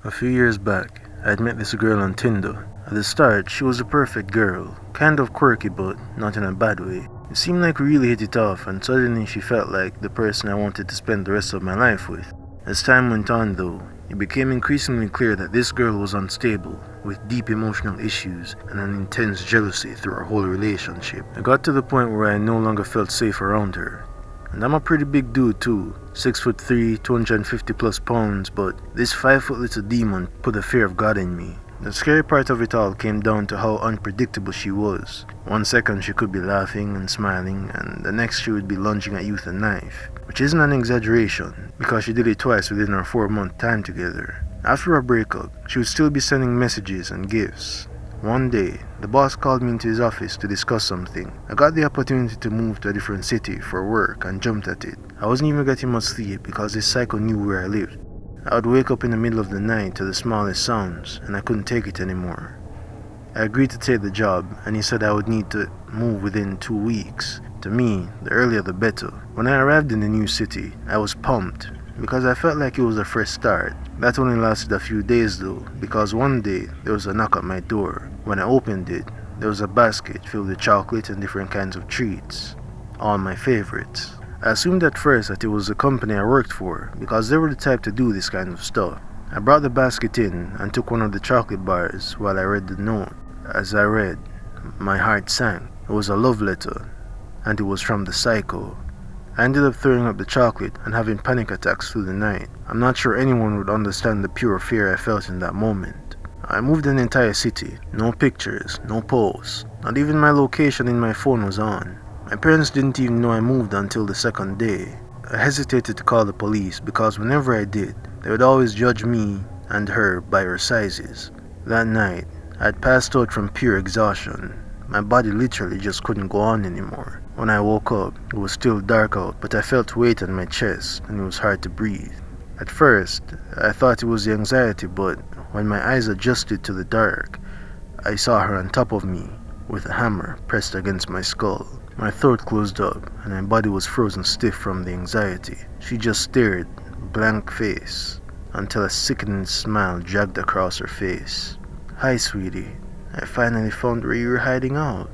A few years back, I had met this girl on Tinder. At the start, she was a perfect girl, kind of quirky but not in a bad way. It seemed like we really hit it off, and suddenly she felt like the person I wanted to spend the rest of my life with. As time went on though, it became increasingly clear that this girl was unstable, with deep emotional issues and an intense jealousy through our whole relationship. I got to the point where I no longer felt safe around her. And I'm a pretty big dude too, 6'3", 250 plus pounds, but this 5-foot little demon put the fear of God in me. The scary part of it all came down to how unpredictable she was. One second she could be laughing and smiling, and the next she would be lunging at you with a knife. Which isn't an exaggeration, because she did it twice within our 4-month time together. After our breakup, she would still be sending messages and gifts. One day, the boss called me into his office to discuss something. I got the opportunity to move to a different city for work and jumped at it. I wasn't even getting much sleep because this psycho knew where I lived. I would wake up in the middle of the night to the smallest sounds, and I couldn't take it anymore. I agreed to take the job, and he said I would need to move within 2 weeks. To me, the earlier the better. When I arrived in the new city, I was pumped, because I felt like it was a fresh start. That only lasted a few days though, because one day there was a knock at my door. When I opened it, there was a basket filled with chocolate and different kinds of treats, all my favorites. I assumed at first that it was the company I worked for, because they were the type to do this kind of stuff. I brought the basket in and took one of the chocolate bars while I read the note. As I read, my heart sank. It was a love letter, and it was from the psycho. I ended up throwing up the chocolate and having panic attacks through the night. I'm not sure anyone would understand the pure fear I felt in that moment. I moved an entire city. No pictures, no posts. Not even my location in my phone was on. My parents didn't even know I moved until the second day. I hesitated to call the police because whenever I did, they would always judge me and her by her sizes. That night, I had passed out from pure exhaustion. My body literally just couldn't go on anymore. When I woke up, it was still dark out, but I felt weight on my chest and it was hard to breathe. At first, I thought it was the anxiety, but when my eyes adjusted to the dark, I saw her on top of me with a hammer pressed against my skull. My throat closed up and my body was frozen stiff from the anxiety. She just stared, blank face, until a sickening smile dragged across her face. "Hi, sweetie. I finally found where you were hiding out."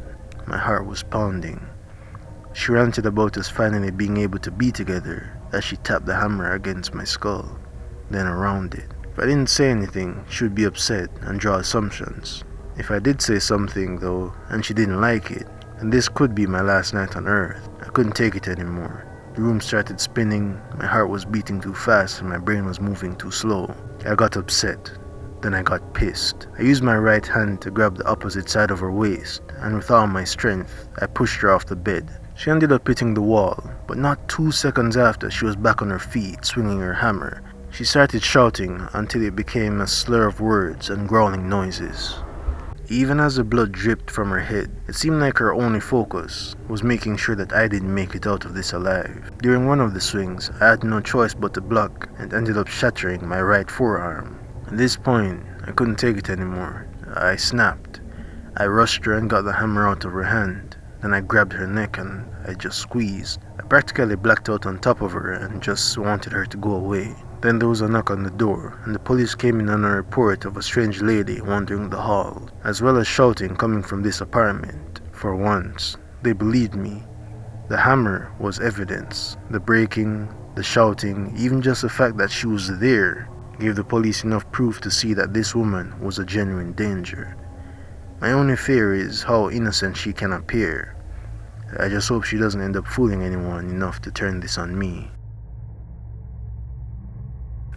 My heart was pounding. She ranted about us finally being able to be together as she tapped the hammer against my skull, then around it. If I didn't say anything, she would be upset and draw assumptions. If I did say something though, and she didn't like it, then this could be my last night on Earth. I couldn't take it anymore. The room started spinning, my heart was beating too fast and my brain was moving too slow. I got upset. Then I got pissed. I used my right hand to grab the opposite side of her waist, and with all my strength, I pushed her off the bed. She ended up hitting the wall, but not 2 seconds after she was back on her feet, swinging her hammer. She started shouting until it became a slur of words and growling noises. Even as the blood dripped from her head, it seemed like her only focus was making sure that I didn't make it out of this alive. During one of the swings, I had no choice but to block and ended up shattering my right forearm. At this point, I couldn't take it anymore. I snapped. I rushed her and got the hammer out of her hand. Then I grabbed her neck and I just squeezed. I practically blacked out on top of her and just wanted her to go away. Then there was a knock on the door, and the police came in on a report of a strange lady wandering the hall, as well as shouting coming from this apartment. For once, they believed me. The hammer was evidence. The breaking, the shouting, even just the fact that she was there, gave the police enough proof to see that this woman was a genuine danger. My only fear is how innocent she can appear. I just hope she doesn't end up fooling anyone enough to turn this on me.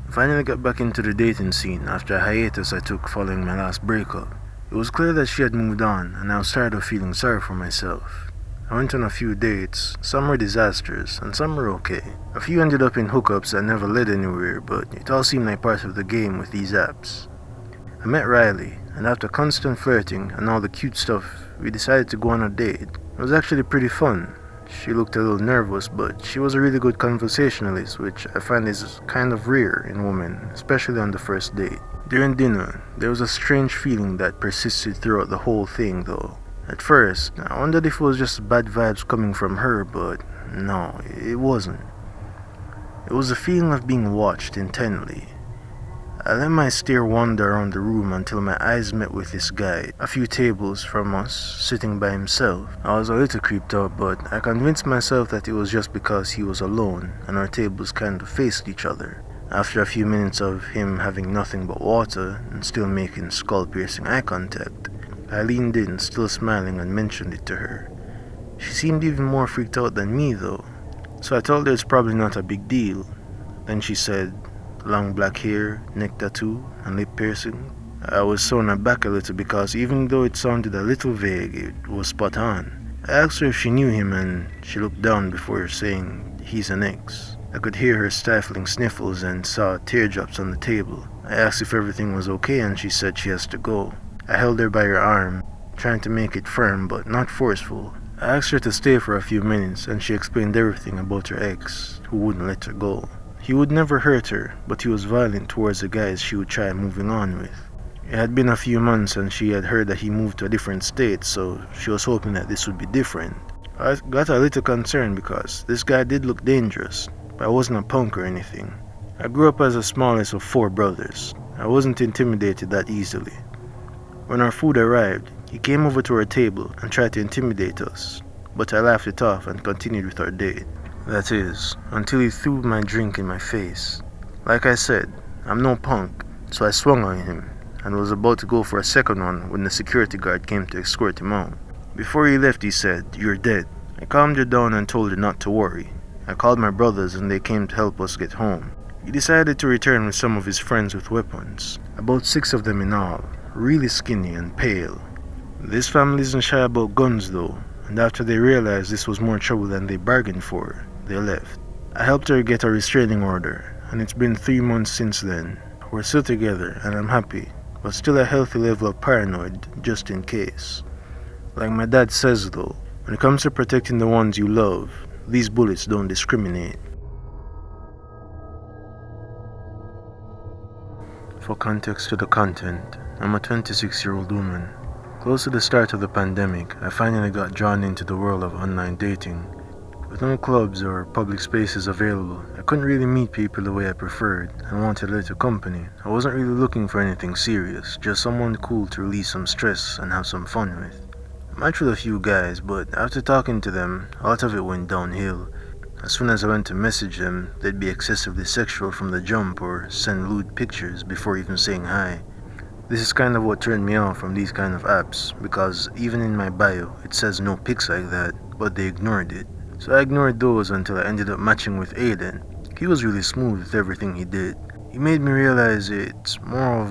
I finally got back into the dating scene after a hiatus I took following my last breakup. It was clear that she had moved on, and I was tired of feeling sorry for myself. I went on a few dates. Some were disastrous, and some were okay. A few ended up in hookups that never led anywhere, but it all seemed like part of the game with these apps. I met Riley, and after constant flirting and all the cute stuff, we decided to go on a date. It was actually pretty fun. She looked a little nervous, but she was a really good conversationalist, which I find is kind of rare in women, especially on the first date. During dinner, there was a strange feeling that persisted throughout the whole thing though. At first, I wondered if it was just bad vibes coming from her, but no, it wasn't. It was a feeling of being watched intently. I let my stare wander around the room until my eyes met with this guy, a few tables from us, sitting by himself. I was a little creeped out, but I convinced myself that it was just because he was alone and our tables kind of faced each other. After a few minutes of him having nothing but water and still making skull-piercing eye contact, I leaned in, still smiling, and mentioned it to her. She seemed even more freaked out than me though, so I told her it's probably not a big deal. Then she said, long black hair, neck tattoo, and lip piercing. I was thrown aback a little because even though it sounded a little vague, it was spot on. I asked her if she knew him and she looked down before saying, he's an ex. I could hear her stifling sniffles and saw teardrops on the table. I asked if everything was okay and she said she has to go. I held her by her arm, trying to make it firm but not forceful. I asked her to stay for a few minutes and she explained everything about her ex, who wouldn't let her go. He would never hurt her, but he was violent towards the guys she would try moving on with. It had been a few months and she had heard that he moved to a different state, so she was hoping that this would be different. I got a little concerned because this guy did look dangerous, but I wasn't a punk or anything. I grew up as the smallest of 4 brothers. I wasn't intimidated that easily. When our food arrived, he came over to our table and tried to intimidate us, but I laughed it off and continued with our date. That is, until he threw my drink in my face. Like I said, I'm no punk, so I swung on him and was about to go for a second one when the security guard came to escort him out. Before he left, he said, "You're dead." I calmed her down and told her not to worry. I called my brothers and they came to help us get home. He decided to return with some of his friends with weapons, about 6 of them in all, really skinny and pale. This family isn't shy about guns though, and after they realized this was more trouble than they bargained for, they left. I helped her get a restraining order, and it's been 3 months since then. We're still together, and I'm happy, but still a healthy level of paranoid, just in case. Like my dad says though, when it comes to protecting the ones you love, these bullets don't discriminate. For context to the content, I'm a 26-year-old woman. Close to the start of the pandemic, I finally got drawn into the world of online dating. With no clubs or public spaces available, I couldn't really meet people the way I preferred and wanted a little company. I wasn't really looking for anything serious, just someone cool to release some stress and have some fun with. I matched with a few guys, but after talking to them, a lot of it went downhill. As soon as I went to message them, they'd be excessively sexual from the jump or send lewd pictures before even saying hi. This is kind of what turned me off from these kind of apps, because even in my bio, it says no pics like that, but they ignored it. So I ignored those until I ended up matching with Aiden. He was really smooth with everything he did. He made me realize it's more of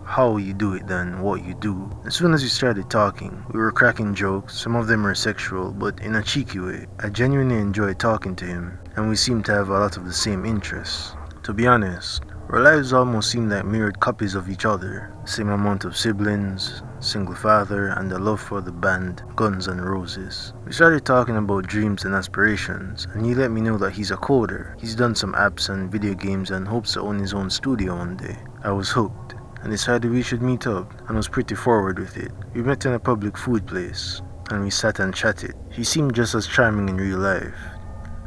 how you do it than what you do. As soon as we started talking, we were cracking jokes. Some of them were sexual, but in a cheeky way. I genuinely enjoyed talking to him, and we seemed to have a lot of the same interests. To be honest, our lives almost seemed like mirrored copies of each other. Same amount of siblings, single father, and a love for the band Guns N' Roses. We started talking about dreams and aspirations, and he let me know that he's a coder. He's done some apps and video games and hopes to own his own studio one day. I was hooked, and decided we should meet up, and was pretty forward with it. We met in a public food place, and we sat and chatted. He seemed just as charming in real life.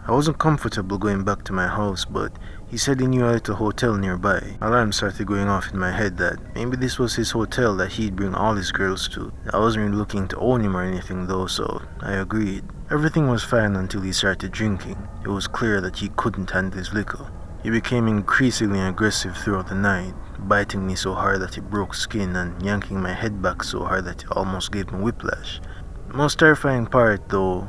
I wasn't comfortable going back to my house, but he said he knew a little hotel nearby. Alarms started going off in my head that maybe this was his hotel that he'd bring all his girls to. I wasn't really looking to own him or anything though, so I agreed. Everything was fine until he started drinking. It was clear that he couldn't handle his liquor. He became increasingly aggressive throughout the night, biting me so hard that it broke skin and yanking my head back so hard that it almost gave me whiplash. The most terrifying part though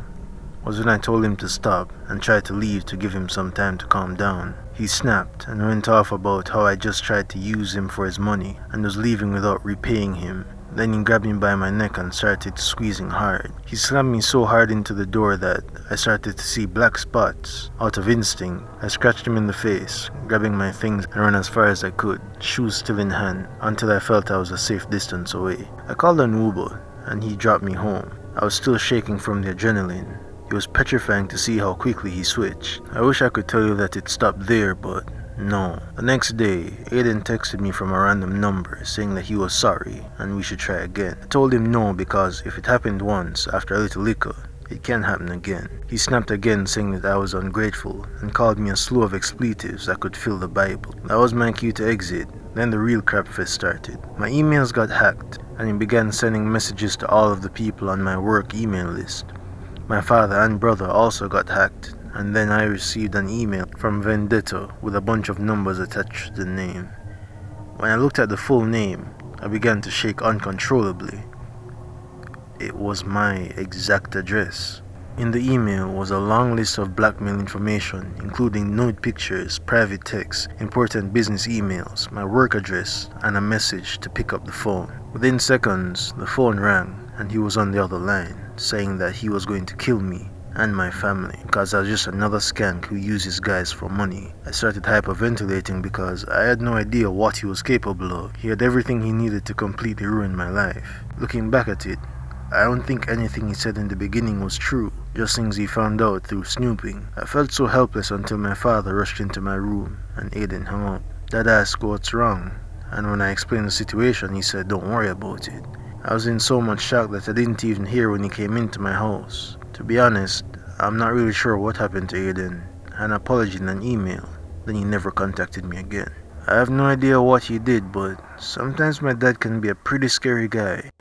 was when I told him to stop and tried to leave to give him some time to calm down. He snapped and went off about how I just tried to use him for his money and was leaving without repaying him. Then he grabbed me by my neck and started squeezing hard. He slammed me so hard into the door that I started to see black spots. Out of instinct, I scratched him in the face, grabbing my things and ran as far as I could, shoes still in hand, until I felt I was a safe distance away. I called an Uber and he dropped me home. I was still shaking from the adrenaline. It was petrifying to see how quickly he switched. I wish I could tell you that it stopped there, but no. The next day, Aiden texted me from a random number saying that he was sorry and we should try again. I told him no because if it happened once after a little liquor, it can't happen again. He snapped again saying that I was ungrateful and called me a slew of expletives that could fill the Bible. That was my cue to exit, Then the real crapfest started. My emails got hacked, and he began sending messages to all of the people on my work email list. My father and brother also got hacked, and then I received an email from Vendetta with a bunch of numbers attached to the name. When I looked at the full name, I began to shake uncontrollably. It was my exact address. In the email was a long list of blackmail information, including nude pictures, private texts, important business emails, my work address, and a message to pick up the phone. Within seconds, the phone rang, and he was on the other line, saying that he was going to kill me and my family because I was just another skank who uses guys for money. I started hyperventilating because I had no idea what he was capable of. He had everything he needed to completely ruin my life. Looking back at it, I don't think anything he said in the beginning was true, just things he found out through snooping. I felt so helpless until my father rushed into my room and Aiden hung up. Dad asked what's wrong, and when I explained the situation, he said don't worry about it. I was in so much shock that I didn't even hear when he came into my house. To be honest, I'm not really sure what happened to Aiden. An apology and an email, then he never contacted me again. I have no idea what he did, but sometimes my dad can be a pretty scary guy.